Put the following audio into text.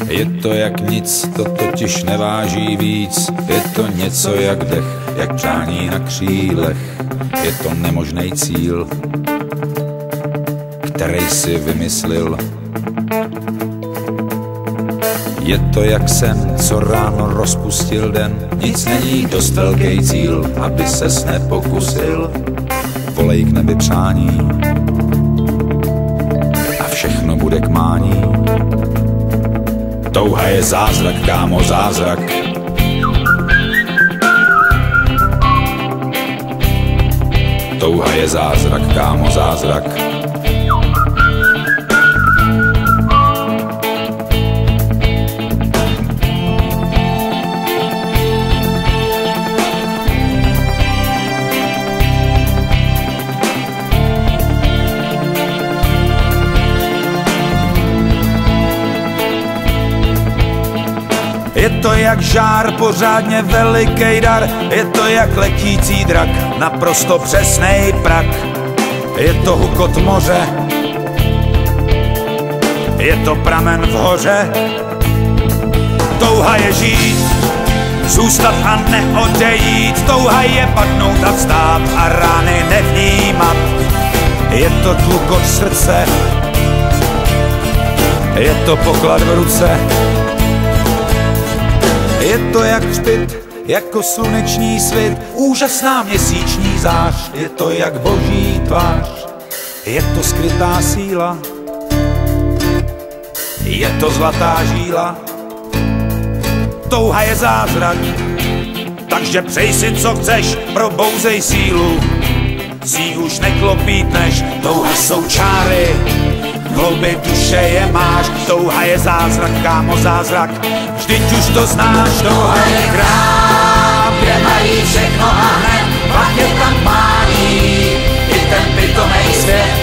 Je to jak nic, to totiž neváží víc. Je to něco jak dech, jak přání na křílech. Je to nemožný cíl, který si vymyslil. Je to jak sen, co ráno rozpustil den. Nic není dost velký cíl, aby ses nepokusil. Volej k nebi přání a všechno bude k mání. Touha je zázrak, kámo, zázrak. Touha je zázrak, kámo, zázrak. Je to jak žár, pořádně velikej dar. Je to jak letící drak, naprosto přesnej prak. Je to hukot moře, je to pramen v hoře. Touha je žít, zůstat a neodejít. Touha je padnout a vstát a rány nevnímat. Je to tlukot srdce, je to poklad v ruce. Je to jak hřbit, jako sluneční svit, úžasná měsíční zář. Je to jak boží tvář, je to skrytá síla, je to zlatá žíla. Touha je zázrak, takže přej si co chceš, probouzej sílu. Si už neklopítneš, touha jsou čáry, v hloubi duše je máš. Touha je zázrak, kámo, zázrak, vždyť už to znáš. Touha je krám, kde mají všechno a hned, pak je tam pání, i ten pitomej svět.